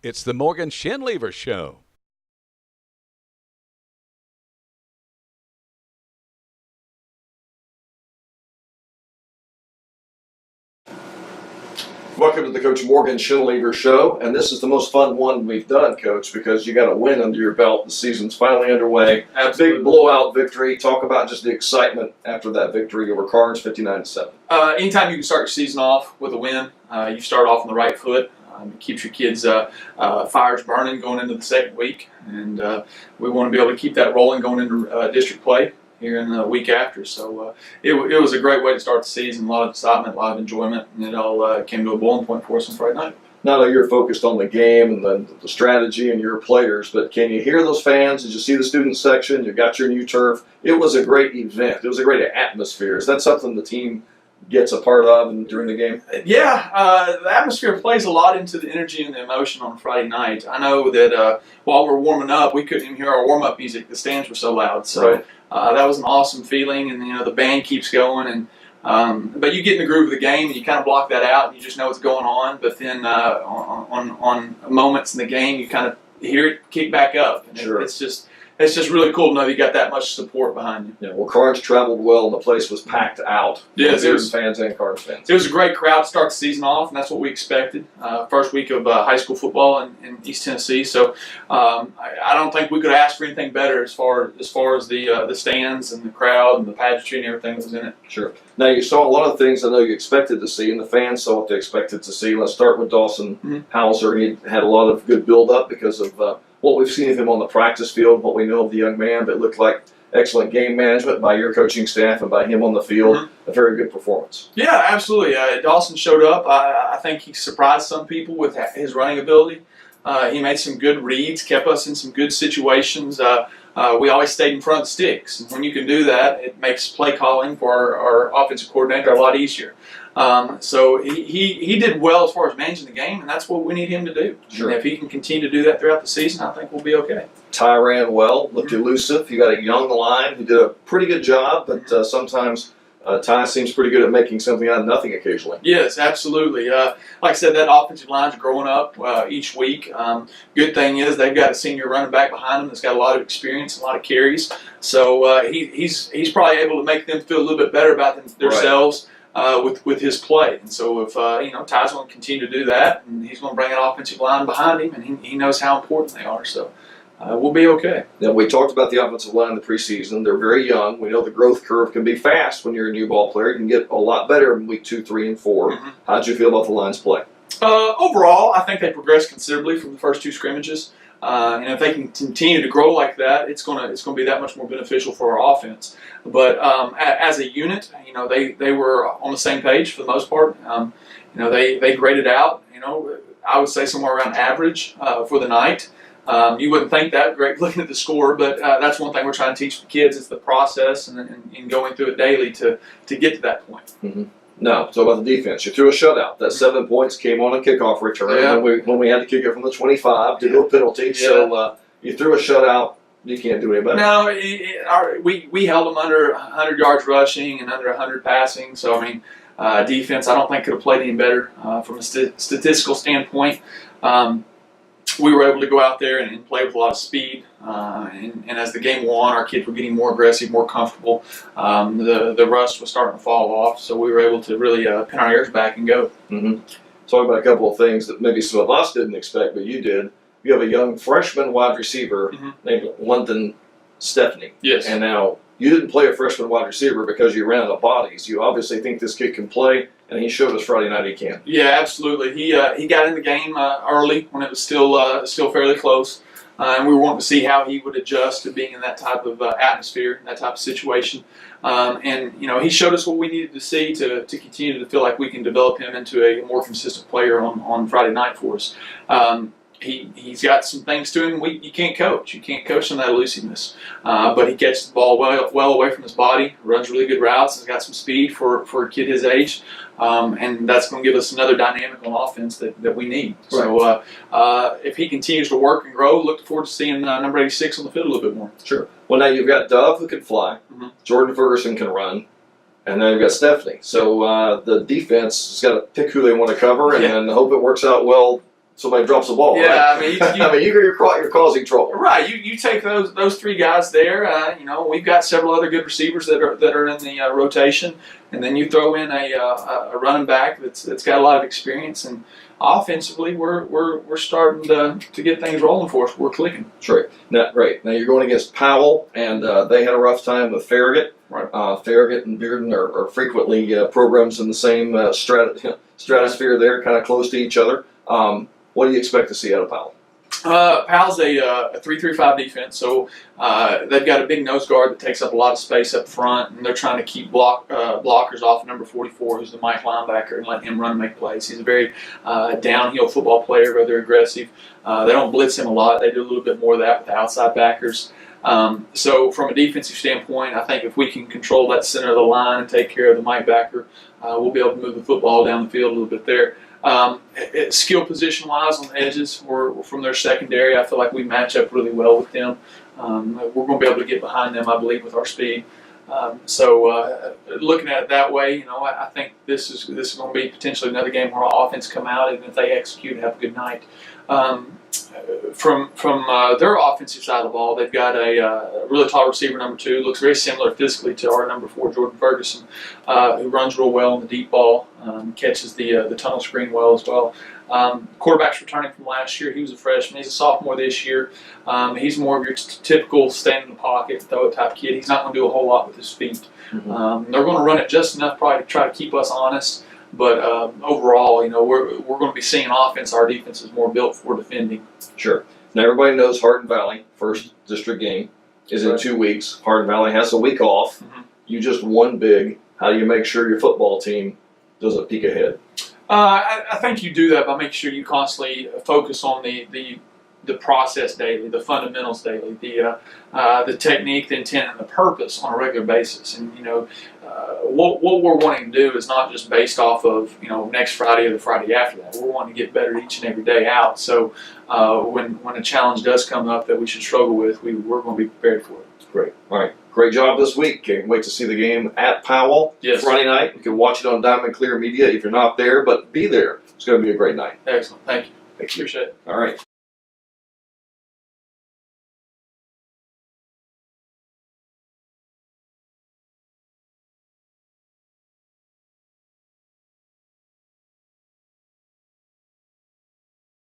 It's the Morgan Shinlever Show. Welcome to the Coach Morgan Shinlever Show, and this is the most fun one we've done, Coach, because you got a win under your belt. The season's finally underway. Absolutely. Big blowout victory. Talk about just the excitement after that victory over Carnes, 59-7. Anytime you can start your season off with a win, you start off on the right foot. It keeps your kids' fires burning going into the second week, and we want to be able to keep that rolling going into district play here in the week after. So it was a great way to start the season. A lot of excitement, a lot of enjoyment, and it all came to a boiling point for us on Friday night. Not only you're focused on the game and the strategy and your players, but can you hear those fans? Did you see the student section? You got your new turf. It was a great event. It was a great atmosphere. Is that something the team gets a part of during the game? Yeah, the atmosphere plays a lot into the energy and the emotion on Friday night. I know that while we're warming up, we couldn't even hear our warm-up music. The stands were so loud. So right. That was an awesome feeling, and the band keeps going. And but you get in the groove of the game, and you kind of block that out, and you just know what's going on. But then on moments in the game, you kind of hear it kick back up. And sure. It's just really cool to know you got that much support behind you. Yeah, well, Carnes traveled well, and the place was packed out. Yes, it was fans and Carnes fans. It was a great crowd to start the season off, and that's what we expected. First week of high school football in East Tennessee, so I don't think we could ask for anything better as far as the stands and the crowd and the pageantry and everything that was in it. Sure. Now, you saw a lot of things I know you expected to see, and the fans saw what they expected to see. Let's start with Dawson Hauser. He had a lot of good build-up because of what we've seen of him on the practice field, what we know of the young man, but it looked like excellent game management by your coaching staff and by him on the field. A very good performance. Yeah, absolutely. Dawson showed up. I think he surprised some people with his running ability. He made some good reads, kept us in some good situations. We always stayed in front of sticks. And when you can do that, it makes play calling for our offensive coordinator a lot easier. So he did well as far as managing the game, and that's what we need him to do. Sure. And if he can continue to do that throughout the season, I think we'll be okay. Ty ran well, looked elusive. You got a young line who did a pretty good job, but sometimes Ty seems pretty good at making something out of nothing occasionally. Yes, absolutely. Like I said, that offensive line's growing up each week. Good thing is they've got a senior running back behind them that's got a lot of experience, a lot of carries. So he's probably able to make them feel a little bit better about themselves. Right. With his play, and so if Ty's going to continue to do that, and he's going to bring an offensive line behind him, and he knows how important they are, so we'll be okay. Now, we talked about the offensive line in the preseason. They're very young. We know the growth curve can be fast when you're a new ball player. You can get a lot better in week 2, 3, and 4. How'd you feel about the line's play? Overall, I think they progressed considerably from the first 2 scrimmages. And if they can continue to grow like that, it's going to be that much more beneficial for our offense. But as a unit, they were on the same page for the most part. They graded out. I would say somewhere around average for the night. You wouldn't think that great looking at the score, but that's one thing we're trying to teach the kids. It's the process and going through it daily to get to that point. Now, talk about the defense. You threw a shutout. That 7 points came on a kickoff return when we had to kick it from the 25 to do a penalty. Yeah. So you threw a shutout. You can't do any better. No, we held them under 100 yards rushing and under 100 passing. So, defense I don't think could have played any better from a statistical standpoint. We were able to go out there and play with a lot of speed. And as the game went on, our kids were getting more aggressive, more comfortable. The rust was starting to fall off, so we were able to really pin our ears back and go. Talk about a couple of things that maybe some of us didn't expect, but you did. You have a young freshman wide receiver named London Stephanie. Yes. And now you didn't play a freshman wide receiver because you ran out of bodies. You obviously think this kid can play, and he showed us Friday night he can. Yeah, absolutely. He got in the game early when it was still fairly close. And we were wanting to see how he would adjust to being in that type of atmosphere, that type of situation. And he showed us what we needed to see to continue to feel like we can develop him into a more consistent player on Friday night for us. He's got some things to him you can't coach. You can't coach some of that elusiveness. But he catches the ball well away from his body, runs really good routes, has got some speed for a kid his age. And that's going to give us another dynamic on offense that we need. Right. So if he continues to work and grow, look forward to seeing number 86 on the field a little bit more. Sure. Well, now you've got Dove who can fly. Jordan Ferguson can run. And then you've got Stephanie. So the defense has got to pick who they want to cover and hope it works out well somebody drops the ball. Yeah, right? I mean, you're causing trouble. right. You take those three guys there. We've got several other good receivers that are in the rotation, and then you throw in a running back that's got a lot of experience, and offensively we're starting to get things rolling for us. We're clicking. Sure. Now, great. Now you're going against Powell, and they had a rough time with Farragut. Right. Farragut and Bearden are frequently programs in the same stratosphere there, kind of close to each other. What do you expect to see out of Powell? Powell's a 3-3-5 defense, so they've got a big nose guard that takes up a lot of space up front, and they're trying to keep blockers off number 44, who's the Mike linebacker, and let him run and make plays. He's a very downhill football player, rather aggressive. They don't blitz him a lot. They do a little bit more of that with the outside backers. So from a defensive standpoint, I think if we can control that center of the line and take care of the Mike backer, we'll be able to move the football down the field a little bit there. Skill position wise on the edges, we're from their secondary. I feel like we match up really well with them. We're going to be able to get behind them, I believe, with our speed. So looking at it that way, I think this is going to be potentially another game where our offense come out, and if they execute, have a good night. From their offensive side of the ball, they've got a really tall receiver, number 2, looks very similar physically to our number 4, Jordan Ferguson, who runs real well on the deep ball, catches the tunnel screen well as well. Quarterback's returning from last year. He was a freshman. He's a sophomore this year. He's more of your typical stand in the pocket, throw it type kid. He's not going to do a whole lot with his feet. Mm-hmm. They're going to run it just enough probably to try to keep us honest. But overall, we're going to be seeing offense. Our defense is more built for defending. Sure. Now everybody knows Hardin Valley first district game is in 2 weeks. Hardin Valley has a week off. Mm-hmm. You just won big. How do you make sure your football team doesn't peek ahead? I think you do that by making sure you constantly focus on the process daily, the fundamentals daily, the technique, the intent, and the purpose on a regular basis. And what we're wanting to do is not just based off of next Friday or the Friday after that. We're wanting to get better each and every day out. So when a challenge does come up that we should struggle with, we're going to be prepared for it. Great. All right. Great job this week. Can't wait to see the game at Powell Friday night. You can watch it on Diamond Clear Media if you're not there, but be there. It's going to be a great night. Excellent. Thank you. Thank you. Appreciate it. All right.